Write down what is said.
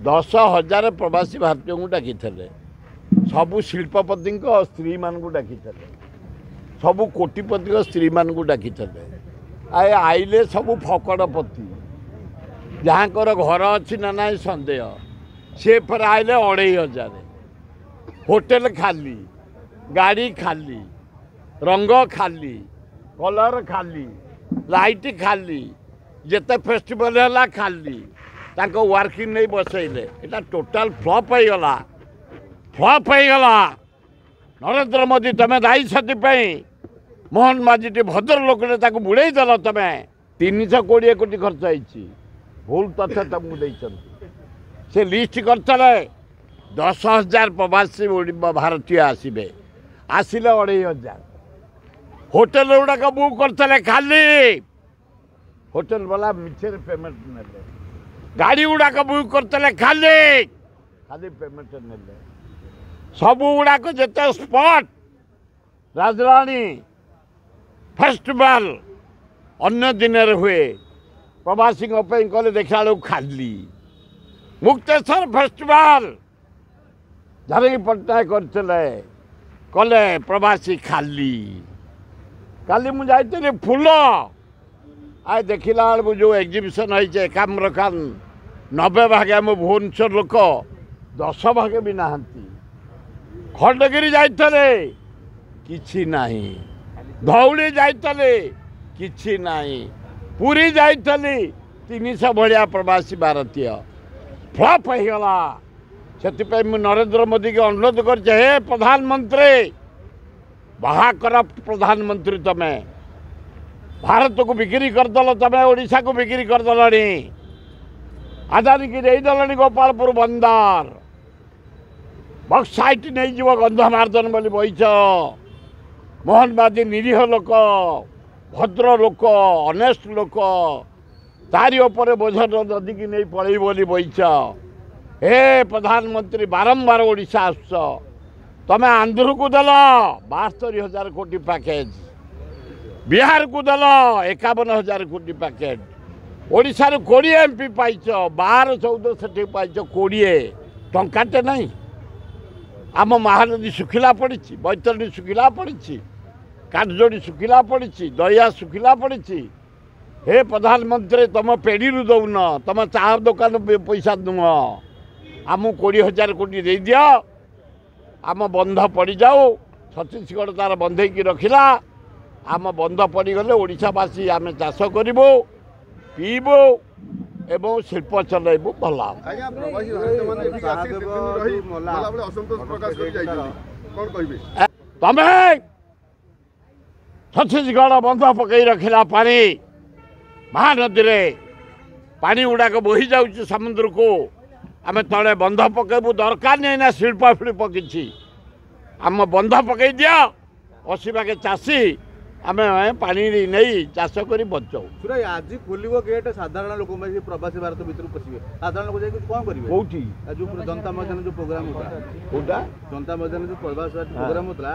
10,000 प्रवासी भारतीय को डाकी सबू शिल्पपति स्त्री मान डाकी सबू कोटिपति स्त्री मान डाकी आइले सबू फकड़पति जहाँ घर अच्छी ना ना सन्देह से पर आइले 2,500 होटेल खाली गाड़ी खाली रंग खाली कलर खाली लाइट खाली जिते फेस्टिवल है खाली ताको वर्किंग नहीं बसैले एटा टोटाल फ्लॉप हो गला नरेंद्र मोदी तमें दायी से मोहन माझी भद्र लोक बुड़े देल तमें 320 कोटी खर्च होती भूल तथ्य तुमको से लिस्ट करते 10,000 प्रवासी भारतीय आसबे आसिले 2,500 होटेल गुड़ाक बुक करते खाली होटेल वाला मिछे पेमेंट ने गाड़ी गुड़ाक बुक करते खाली खाली पेमेंट ने सबू गुड़ाक जिते स्पॉट राजराणी फेस्टिवल अन्य दिन हुए प्रवासी कले देखा खाली मुक्तेश्वर फेस्टिवल धरंगी पट्टनायक करते कले प्रवासी खाली काली मुझे फूल आ देखला बेलू जो एग्जिबिशन होती एकाम्र खान 90 भाग आम भुवनेश्वर लोक 10 भाग भी नहांती खंडगिरी जाइतले किछि नाही धौली जाइतले किछि नाही पुरी जाइतली 300 भलिया प्रवासी भारतीय फ्लॉप हो गला से नरेंद्र मोदी के अनुरोध कर हे प्रधानमंत्री बाहा कर प्रधानमंत्री तमें भारत को बिक्री करदेल तमें ओडिशा को बिक्री करदेल आदानी की देदेल गोपालपुर बंदर बक्साइट नहीं जीव गंधमार्दन बोली बहीच मोहन बादी निरीह लोक भद्र लोक अनेस्ट लोक तारी उपर बोझ नदी की नहीं पड़े बोली बहीच हे प्रधानमंत्री बारंबार ओडिशा आस तमें आंध्र को देल 72,000 कोटी पैकेज बिहार को देल 51,000 कोटी पैकेज ओडिशा 20 MP पाइच 12-14 से पाइच 20 टंकाटे नहीं आम महानदी सुखिला पड़ी बैतरणी सुखिला पड़ी काठजोड़ी सुखिला पड़ी दहिया सुखिला पड़ी हे प्रधानमंत्री तुम पेड़ी दौन तुम चा दुकान पैसा नुह आम 20,000 कोटी दे दियो आम बंध पड़ जाऊ छत्तीसगढ़ तार बंधे की रखिला आम बंध पड़गले ओडिशावासी आम चाष करूँ पीबू एवं शिल्प चलैबू भल तमें छत्तीसगढ़ बंध पकई रखिला पानी महानदी में पानी गुड़ाक बोही जाऊँ समुद्र को आम तले बंध पकेबू दरकार नहीं ना शिल्प फिल्प कि आम बंध पकई दिया असीबा के चाषी आम पानी नहीं चाष कर बचाऊ आज खोल गेट साधारण लोक प्रवासी भारत भर पशे साधारण लोक कौन करेंगे कौटी जो जनता मैदान जो प्रोग्राम होता जनता मैदान जो प्रवासी प्रोग्राम होता